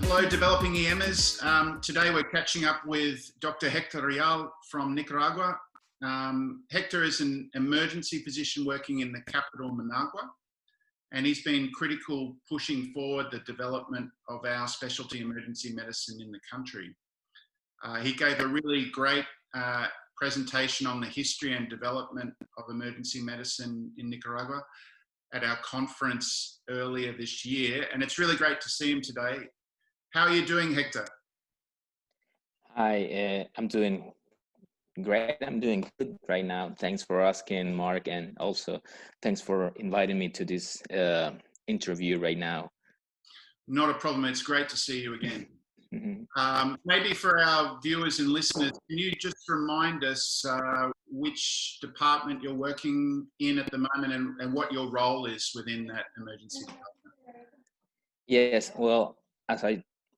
Hello, Developing EMers. Today we're catching up with Dr. Hector Real from Nicaragua. Hector is an emergency physician working in the capital, Managua, and he's been critical pushing forward the development of our specialty emergency medicine in the country. He gave a really great presentation on the history and development of emergency medicine in Nicaragua at our conference earlier this year, and it's really great to see him today. How are you doing, Hector? Hi, I'm doing great. I'm doing good right now. Thanks for asking, Mark, and also thanks for inviting me to this interview right now. Not a problem. It's great to see you again. Mm-hmm. Maybe for our viewers and listeners, can you just remind us which department you're working in at the moment and what your role is within that emergency department? Yes, well,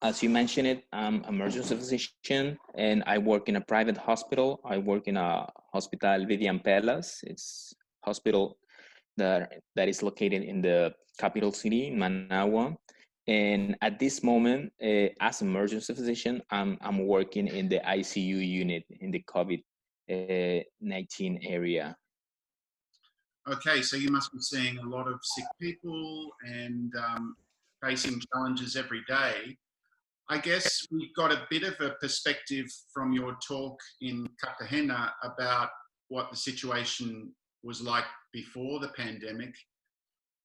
as you mentioned it, I'm an emergency physician and I work in a private hospital. I work in a Hospital Vivian Pelas. It's a hospital that is located in the capital city, in Managua. And at this moment, as an emergency physician, I'm working in the ICU unit in the COVID-19 area. Okay, so you must be seeing a lot of sick people and facing challenges every day. I guess we got a bit of a perspective from your talk in Cartagena about what the situation was like before the pandemic.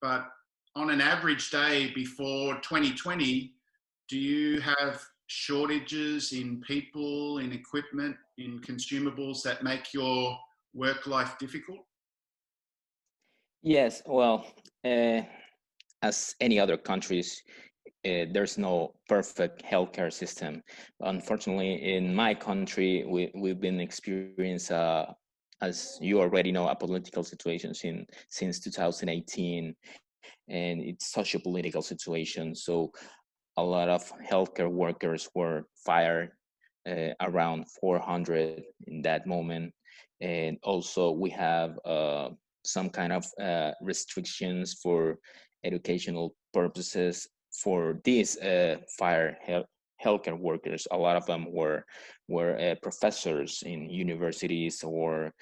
But on an average day before 2020, do you have shortages in people, in equipment, in consumables that make your work life difficult? Yes, well, as any other countries, there's no perfect healthcare system. Unfortunately, in my country, we've been experiencing, as you already know, a political situation since 2018, and it's such a political situation. So a lot of healthcare workers were fired, around 400 in that moment, and also we have some kind of restrictions for educational purposes for these healthcare workers. A lot of them were professors in universities or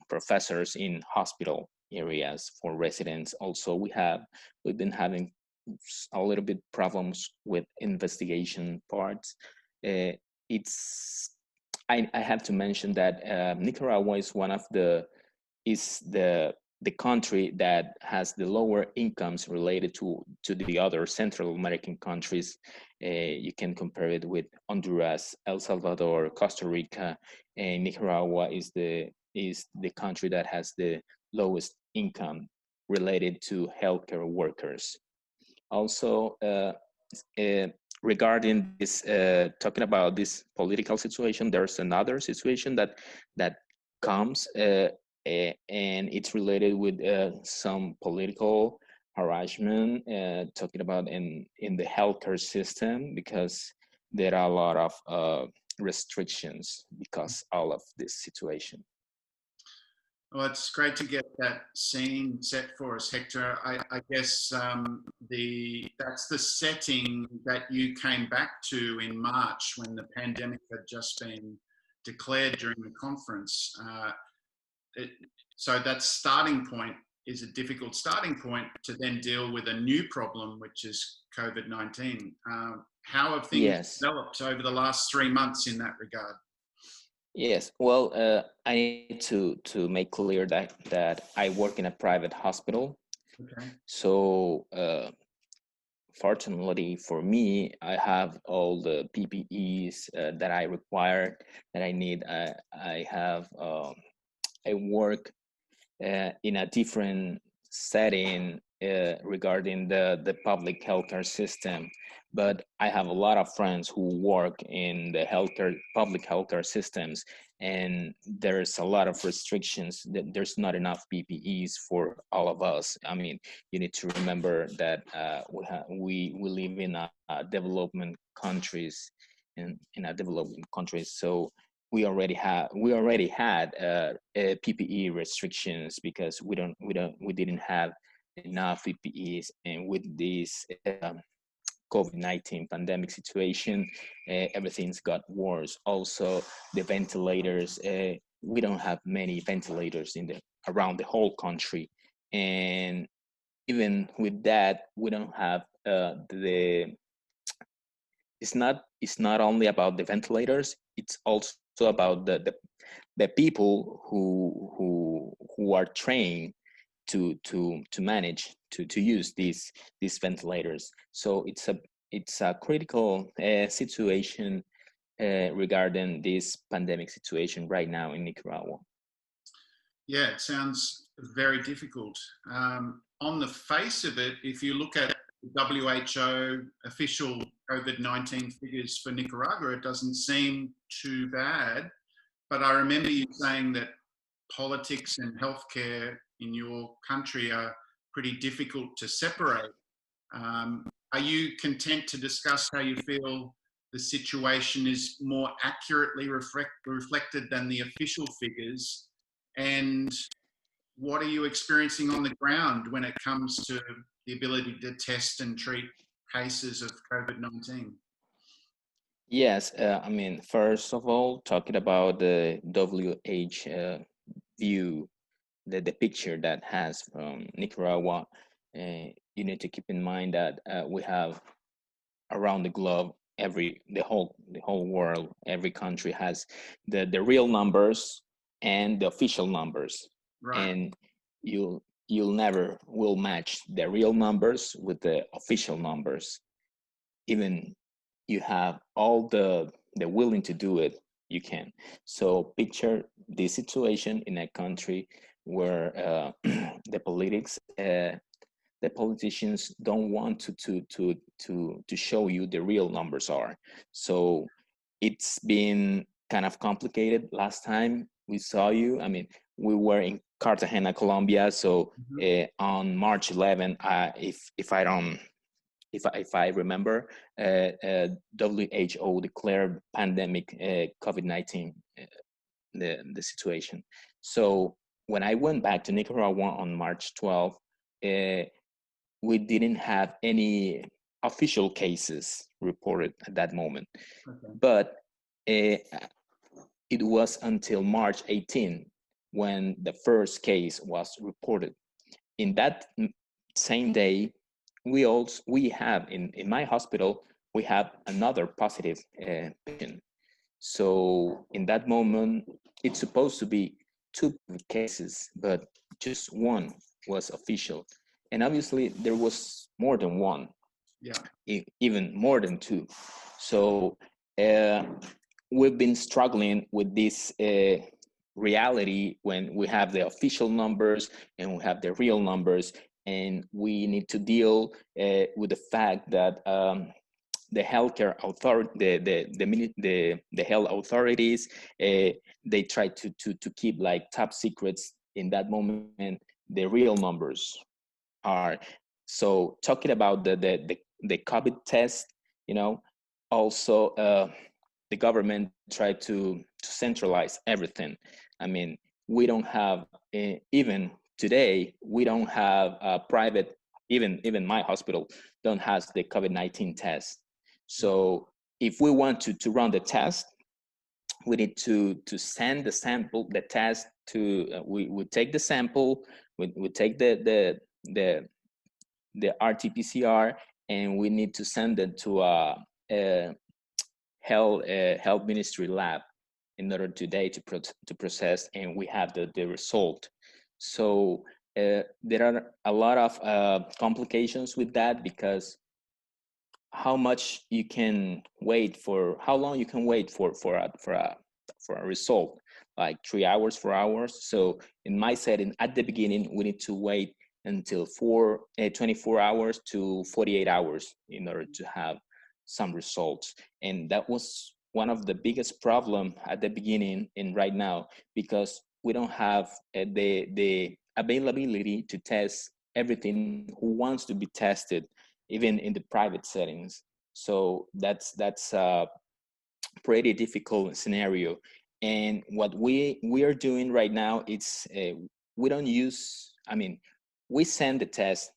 professors in hospital areas for residents. Also, we've been having a little bit problems with investigation parts. It's I have to mention that Nicaragua is one of the country that has the lower incomes related to the other Central American countries. You can compare it with Honduras, El Salvador, Costa Rica, and Nicaragua is the country that has the lowest income related to healthcare workers. Also, regarding this, talking about this political situation, there's another situation that comes, and it's related with some political harassment, talking about in the healthcare system, because there are a lot of restrictions because all of this situation. Well, it's great to get that scene set for us, Hector. I guess that's the setting that you came back to in March when the pandemic had just been declared during the conference. So that starting point is a difficult starting point to then deal with a new problem, which is COVID-19. How have things developed over the last 3 months in that regard? Yes, well, I need to make clear that I work in a private hospital. Okay. So, fortunately for me, I have all the PPEs that I require, that I need. I work in a different setting regarding the public healthcare system, but I have a lot of friends who work in the public healthcare systems, and there's a lot of restrictions. There's not enough PPEs for all of us. I mean, you need to remember that we live in a development countries, in a developing countries, so we already had PPE restrictions because we didn't have enough PPEs, and with these COVID-19 pandemic situation, everything's got worse. Also, the ventilators, we don't have many ventilators around the whole country. And even with that, we don't have it's not only about the ventilators, it's also about the people who are trained to manage to use these ventilators. So it's a critical situation regarding this pandemic situation right now in Nicaragua. Yeah, it sounds very difficult. On the face of it, if you look at WHO official COVID-19 figures for Nicaragua, it doesn't seem too bad. But I remember you saying that politics and healthcare in your country are pretty difficult to separate. Are you content to discuss how you feel the situation is more accurately reflected than the official figures? And what are you experiencing on the ground when it comes to the ability to test and treat cases of COVID-19? Yes, first of all, talking about the WH view, the picture that has from Nicaragua, you need to keep in mind that we have around the globe, the whole world, every country has the real numbers and the official numbers, Right. and you'll never will match the real numbers with the official numbers. Even you have all the willing to do it, you can. So picture this situation in a country where the politicians don't want to show you the real numbers are. So it's been kind of complicated. Last time we saw you, we were in Cartagena, Colombia. So on March 11, if I remember, WHO declared pandemic COVID-19 the situation. So when I went back to Nicaragua on March 12th, we didn't have any official cases reported at that moment. Okay. But it was until March 18 when the first case was reported. In that same day, we have in my hospital, we have another positive patient. So in that moment, it's supposed to be 2 cases, but just one was official. And obviously there was more than one, even more than 2. So we've been struggling with this reality when we have the official numbers and we have the real numbers, and we need to deal with the fact that the healthcare authority, the health authorities, they try to keep like top secrets in that moment. The real numbers are. So talking about the COVID test, also the government tried to centralize everything. We don't have even today. We don't have a private. Even my hospital don't have the COVID-19 test. So if we want to run the test, we need to send the test to. We take the sample. We take the RT-PCR, and we need to send it to a health ministry lab in order today to process, and we have the result. So there are a lot of complications with that, because how long you can wait for a result, like 3 hours, 4 hours. So in my setting at the beginning, we need to wait until 24 hours to 48 hours in order to have some results. And that was one of the biggest problem at the beginning and right now, because we don't have the availability to test everything who wants to be tested, even in the private settings. So that's a pretty difficult scenario. And what we are doing right now, it's we don't use, we send the test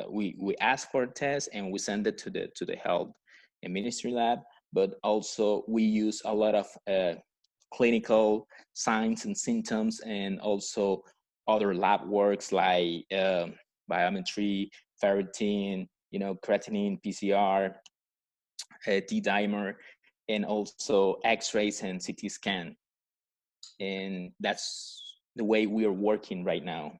we ask for a test and we send it to the health and ministry lab. But also we use a lot of clinical signs and symptoms, and also other lab works like biometry, ferritin, creatinine, PCR, D-dimer, and also X-rays and CT scan. And that's the way we are working right now.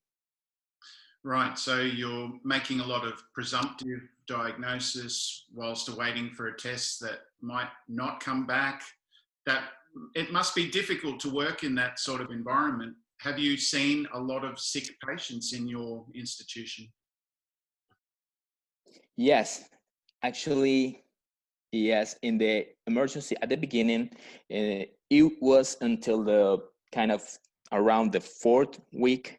Right, so you're making a lot of presumptive diagnosis whilst awaiting for a test that might not come back. That it must be difficult to work in that sort of environment. Have you seen a lot of sick patients in your institution? Yes, actually, yes. In the emergency at the beginning, it was until the kind of around the fourth week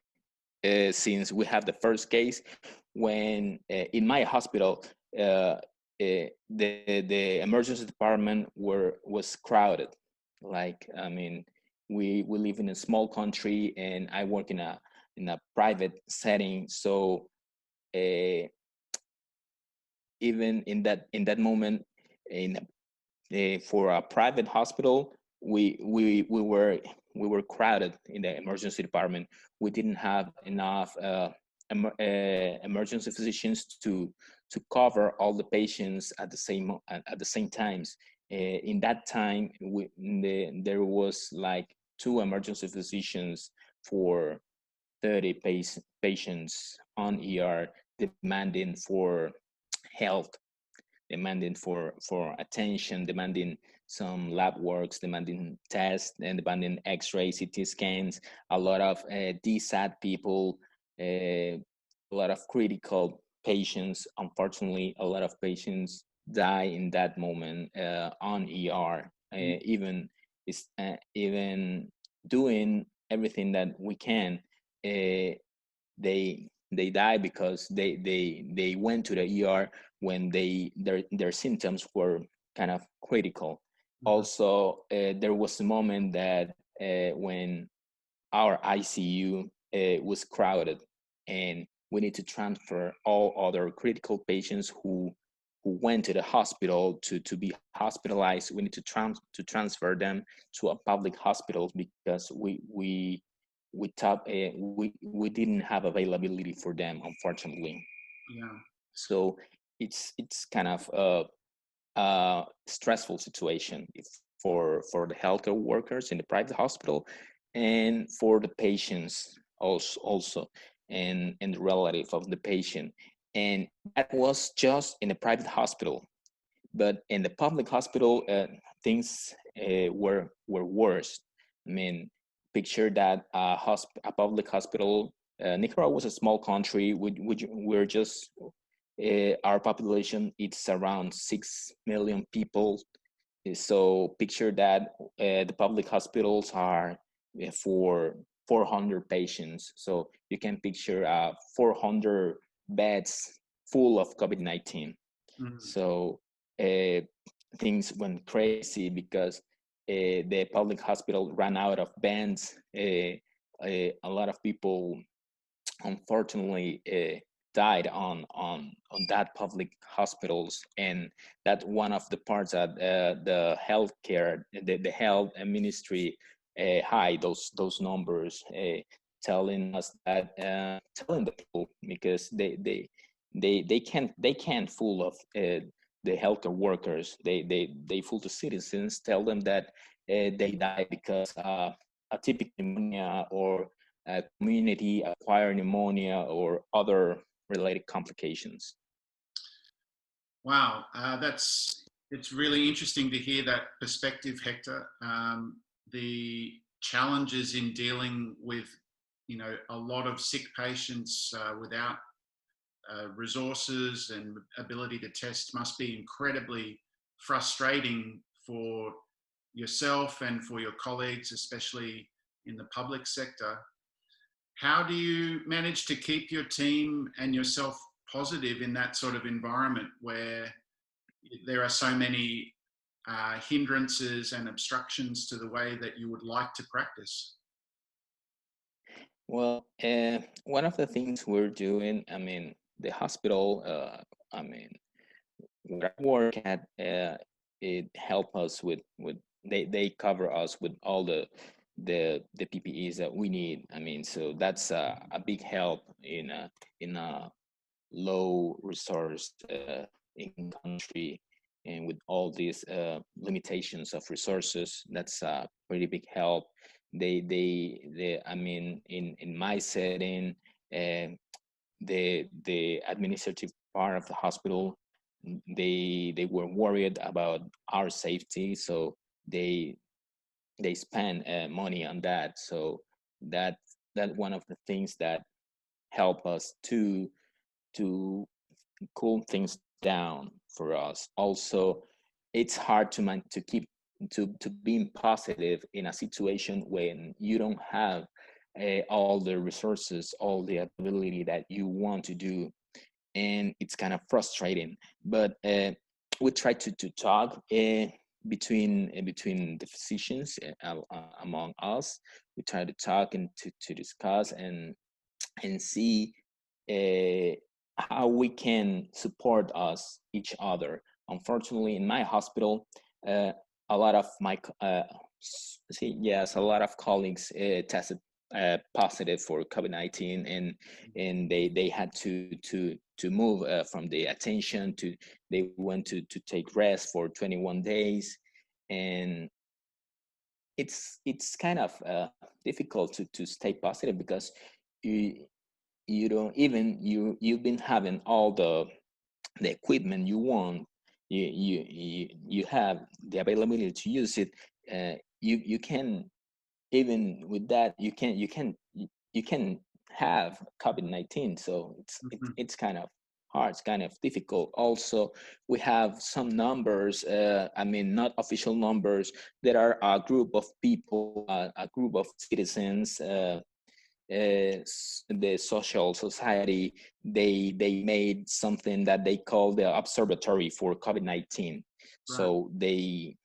since we have the first case, when in my hospital the emergency department was crowded. Like, I mean, we live in a small country, and I work in a private setting, so even in that moment, in for a private hospital, we were crowded in the emergency department. We didn't have enough emergency physicians to cover all the patients at the same times. In that time, there was like two emergency physicians for 30 patients on ER, demanding for health, demanding for attention, demanding some lab works, demanding tests, and demanding X-ray, CT scans. A lot of DSAT people, a lot of critical patients. Unfortunately, a lot of patients die in that moment on ER. Even doing everything that we can, they die because they went to the ER when their symptoms were kind of critical. Also, there was a moment that when our ICU was crowded, and we need to transfer all other critical patients who went to the hospital to be hospitalized. We need to transfer them to a public hospital because we thought we didn't have availability for them, unfortunately. Yeah. So it's kind of a stressful situation for the healthcare workers in the private hospital, and for the patients also, and the relative of the patient. And that was just in the private hospital. But in the public hospital, things were worse. I mean, picture that a public hospital. Nicaragua was a small country. We're just our population, it's around 6 million people. So picture that the public hospitals are for 400 patients. So you can picture 400 beds full of COVID-19. Mm. So things went crazy because the public hospital ran out of beds. A lot of people, unfortunately, died on that public hospitals, and that's one of the parts that the healthcare, the health ministry hide those numbers, telling us that telling the people, because they can't fool of the healthcare workers. They fool the citizens, tell them that they die because atypical pneumonia, or community acquired pneumonia, or other related complications. Wow, it's really interesting to hear that perspective, Hector. The challenges in dealing with, a lot of sick patients without resources and ability to test must be incredibly frustrating for yourself and for your colleagues, especially in the public sector. How do you manage to keep your team and yourself positive in that sort of environment where there are so many hindrances and obstructions to the way that you would like to practice? Well, one of the things we're doing, I mean, the hospital, I mean, where I work at, it help us with they cover us with all the PPEs that we need. I mean, so that's a big help in a low resource in country, and with all these limitations of resources, that's a pretty big help. They I mean, in my setting, uh, the administrative part of the hospital, they were worried about our safety, so they they spend money on that. So that that one of the things that help us to cool things down for us. Also, it's hard to keep to being positive in a situation when you don't have all the resources, all the ability that you want to do, and it's kind of frustrating. But we try to talk between the physicians among us. We try to talk and to discuss and see uh, how we can support us each other. Unfortunately, in my hospital, uh, a lot of my yes, a lot of colleagues tested positive for COVID-19, and they had to move from the attention to they went to take rest for 21 days, and it's kind of difficult to stay positive because you you don't even you've been having all the equipment you want, you have the availability to use it, you can, even with that, you can have COVID-19. So Mhm. it's kind of hard, it's kind of difficult. Also, we have some numbers, I mean, not official numbers. There are a group of people, a group of citizens, the social society, they made something that they call the observatory for COVID-19. Right. So they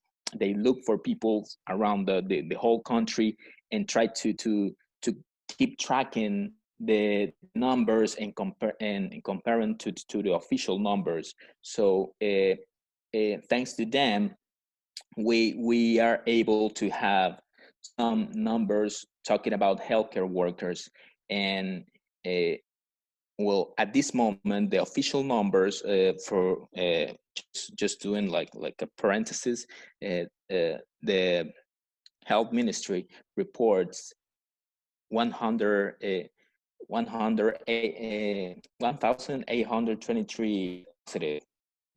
look for people around the whole country and try to keep tracking the numbers and comparing to the official numbers. So thanks to them, we are able to have some numbers talking about healthcare workers. And uh, well, at this moment, the official numbers for just doing like a parenthesis, the health ministry reports 100 1,823 positive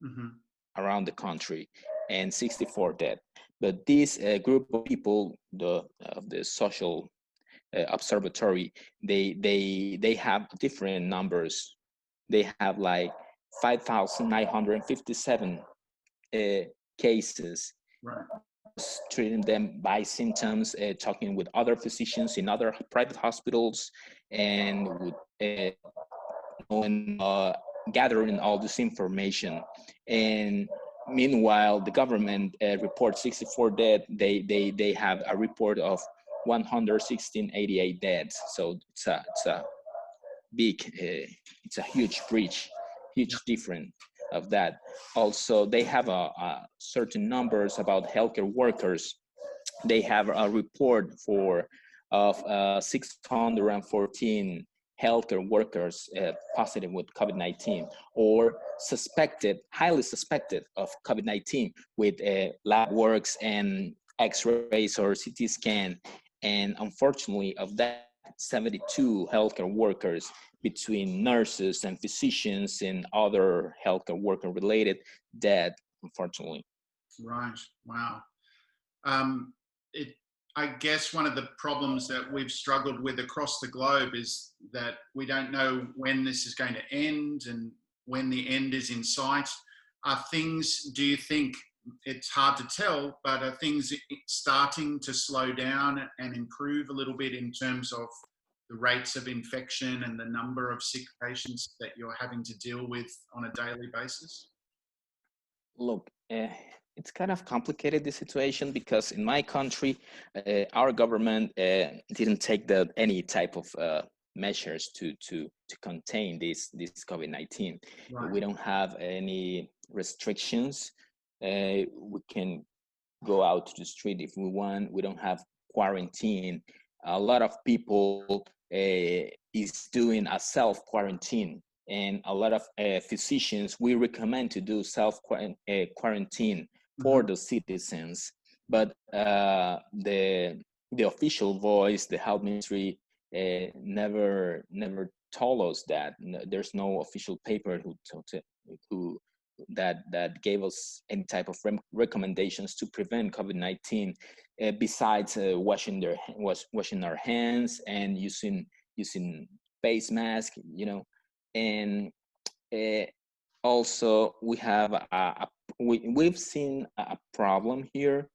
Mhm. around the country and 64 dead. But this group of people, the of the social observatory, they have different numbers. They have like 5,957 cases, Right. treating them by symptoms, talking with other physicians in other private hospitals, and with knowing, gathering all this information. And meanwhile, the government reports 64 dead. They have a report of 11688 deaths. So it's a big, it's a huge breach, Yeah. huge difference of that. Also, they have a certain numbers about healthcare workers. They have a report for of 614 healthcare workers positive with COVID-19, or suspected, highly suspected of COVID-19, with lab works and X-rays or CT scan. And unfortunately, of that 72 healthcare workers, between nurses and physicians and other healthcare worker related, dead, unfortunately. Right. Wow. Um, it, I guess one of the problems that we've struggled with across the globe is that we don't know when this is going to end and when the end is in sight. Are things, do you think, it's hard to tell, but are things starting to slow down and improve a little bit in terms of the rates of infection and the number of sick patients that you're having to deal with on a daily basis? Look, it's kind of complicated, the situation, because in my country, our government didn't take any type of measures to contain this COVID-19. Right. We don't have any restrictions. We can go out to the street if we want. We don't have quarantine. A lot of people is doing a self quarantine, and a lot of physicians we recommend to do self quarantine Mm-hmm. for the citizens. But the official voice, the health ministry, never told us that. There's no official paper who that gave us any type of recommendations to prevent COVID-19, besides washing our hands and using face mask, and uh, also we have we've seen a problem here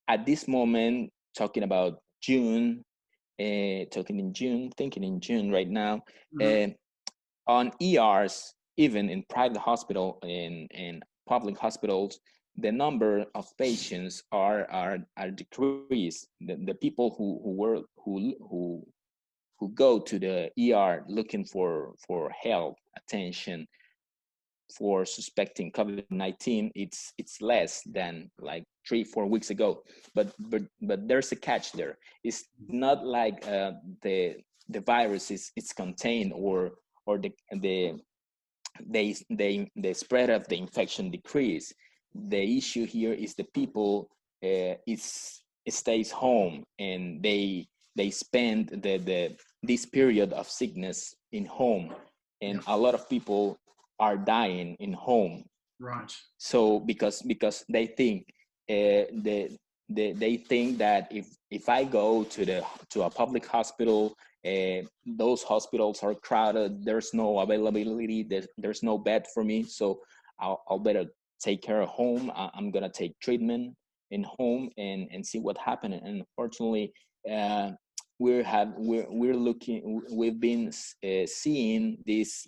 at this moment, talking about June, thinking in June right now, Mm-hmm. uh, on ERs, even in private hospital and public hospitals, the number of patients are decreased. The people who go to the ER looking for help, attention, for suspecting COVID-19, it's less than like 3-4 weeks ago. But there's a catch there. It's not like the virus is contained, or the spread of the infection decrease. The issue here is the people stays home, and they spend this period of sickness in home, and Yep. a lot of people are dying in home. Right. So because they think they think that if I go to a public hospital, those hospitals are crowded, there's no availability, there's no bed for me, so I'll better take care of home. I'm gonna take treatment in home and see what happened. And unfortunately, we've been seeing this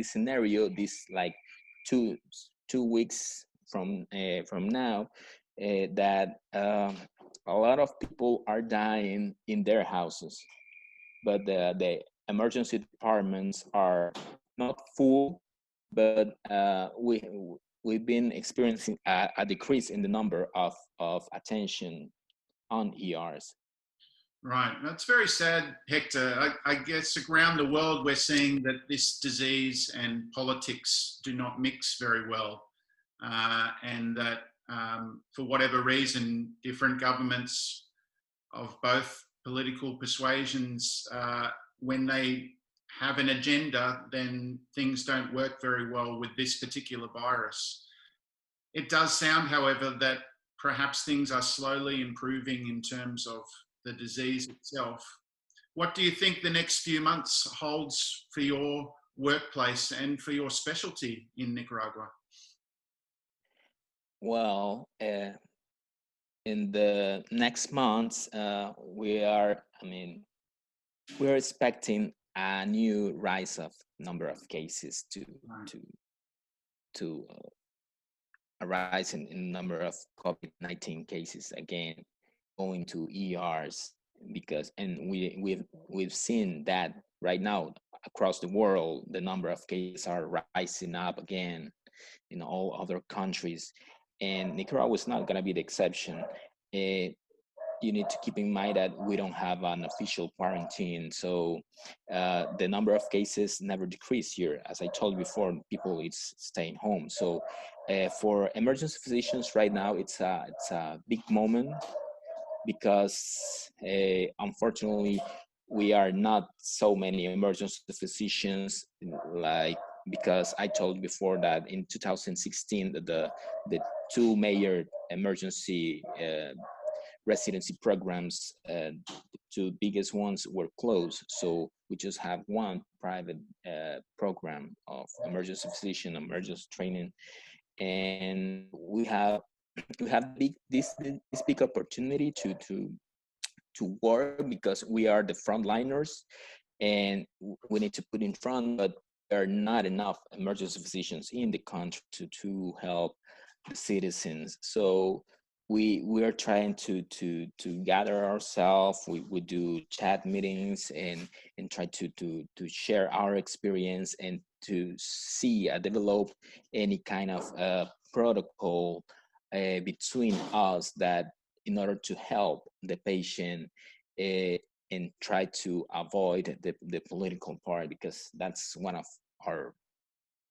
scenario, this like two weeks from now, that a lot of people are dying in their houses, but the emergency departments are not full. But we've been experiencing a decrease in the number of attention on ERs. Right. That's very sad, Hector. I guess around the world we're seeing that this disease and politics do not mix very well, and that for whatever reason, different governments of both political persuasions, when they have an agenda, then things don't work very well with this particular virus. It does sound, however, that perhaps things are slowly improving in terms of the disease itself. What do you think the next few months holds for your workplace and for your specialty in Nicaragua? Well, in the next months, we're expecting a new rise of number of cases Right. to a rise in number of COVID-19 cases again, going to ERs, because and we've seen that right now across the world the number of cases are rising up again in all other countries, and Nicaragua is not going to be the exception. Uh, you need to keep in mind that we don't have an official quarantine, so the number of cases never decrease here. As I told you before, people it's staying home. So for emergency physicians right now, it's a big moment, because unfortunately we are not so many emergency physicians, like, because I told you before that in 2016 the two major emergency residency programs, the two biggest ones were closed. So we just have one private program of emergency physician, emergency training, and we have this big opportunity to work, because we are the frontliners, and we need to put in front, but there are not enough emergency physicians in the country to help the citizens. So we are trying to gather ourselves. We do chat meetings and try to share our experience and to see develop any kind of protocol between us, that in order to help the patient, uh, and try to avoid the political part, because that's one of our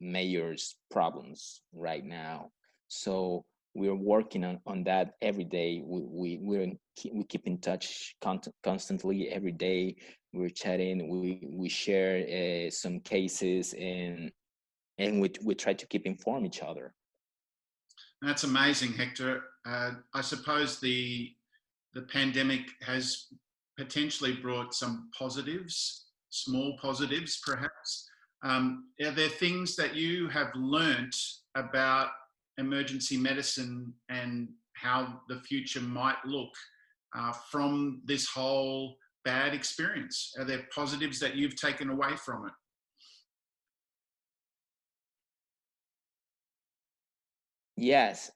major problems right now. So we're working on that every day. We keep in touch constantly every day. We're chatting. We share some cases, and we try to keep inform each other. That's amazing, Hector. I suppose the pandemic has potentially brought some positives, small positives perhaps. Are there things that you have learnt about emergency medicine and how the future might look from this whole bad experience? Are there positives that you've taken away from it? Yes.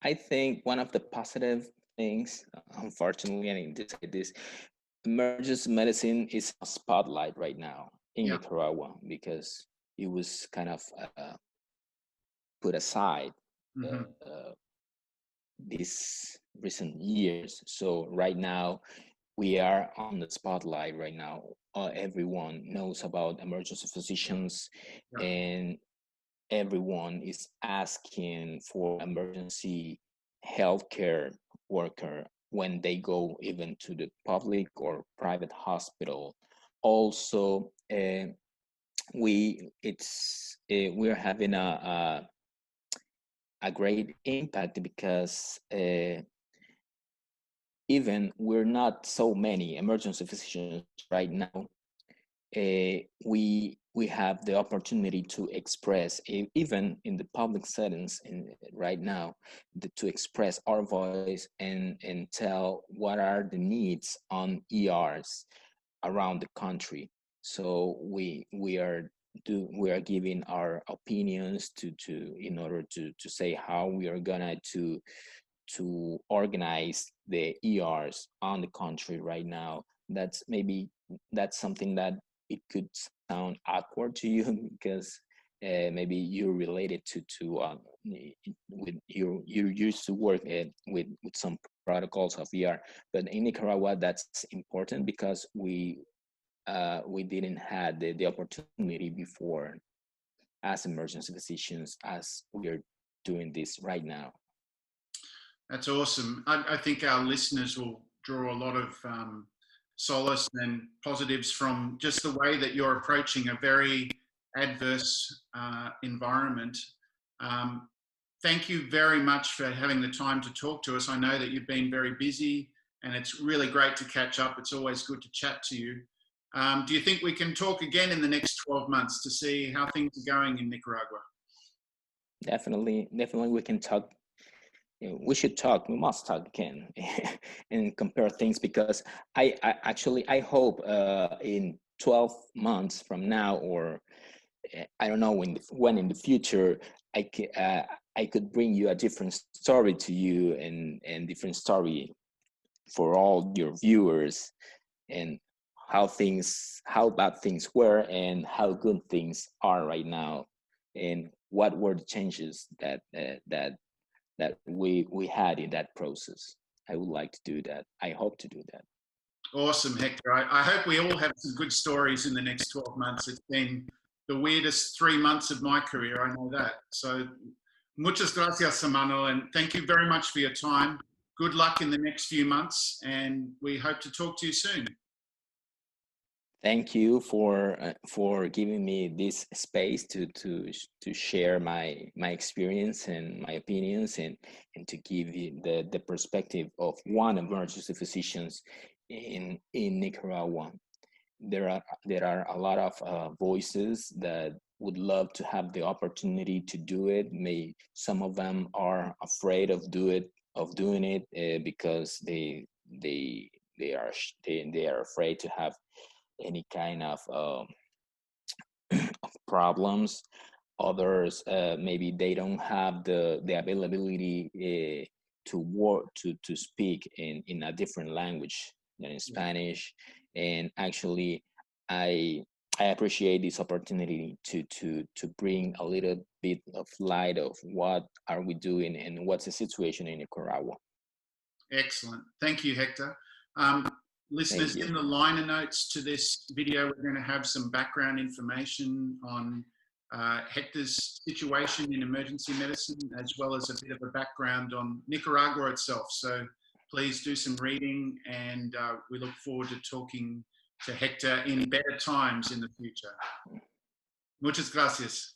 I think one of the positive things, unfortunately, I need to say this, emergency medicine is a spotlight right now in Yeah. Nicaragua, because it was kind of put aside Mm-hmm. these recent years. So right now, we are on the spotlight right now. Everyone knows about emergency physicians, Yeah. and everyone is asking for emergency healthcare worker when they go even to the public or private hospital. Also, we're having a great impact, because even we're not so many emergency physicians right now, we have the opportunity to express, even in the public settings right now, to express our voice and tell what are the needs on ERs around the country. So we are giving our opinions to in order to say how we are gonna to organize the ERs on the country right now. That's something that it could sound awkward to you because maybe you're related to with you're used to work with some protocols of ER, but in Nicaragua that's important because we didn't had the opportunity before as emergency physicians as we are doing this right now. That's awesome. I think our listeners will draw a lot of solace and positives from just the way that you're approaching a very adverse environment. Um, Thank you very much for having the time to talk to us. I know that you've been very busy and it's really great to catch up. It's always good to chat to you. Do you think we can talk again in the next 12 months to see how things are going in Nicaragua? Definitely we can talk. We should talk. We must talk again and compare things, because I actually I hope in 12 months from now, or I don't know when in the future, I could bring you a different story to you, and different story for all your viewers, and how bad things were and how good things are right now, and what were the changes that we had in that process. I would like to do that. I hope to do that. Awesome, Hector. I hope we all have some good stories in the next 12 months. It's been the weirdest 3 months of my career, I know that. So, muchas gracias, hermano, and thank you very much for your time. Good luck in the next few months, and we hope to talk to you soon. Thank you for giving me this space to share my experience and my opinions, and to give you the perspective of one emergency physicians in Nicaragua. There are a lot of voices that would love to have the opportunity to do it. May some of them are afraid of doing it because they are afraid to have any kind of problems. others maybe they don't have the availability to work to speak in a different language than in Spanish. And actually, I I appreciate this opportunity to bring a little bit of light of what are we doing and what's the situation in Nicaragua. Excellent. Thank you, Hector. Listeners, Thank you. in the liner notes to this video, we're going to have some background information on Hector's situation in emergency medicine, as well as a bit of a background on Nicaragua itself. So please do some reading, and we look forward to talking to Hector in better times in the future. Muchas gracias.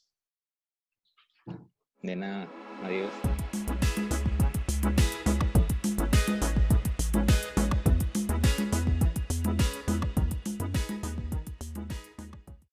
De nada. Adiós.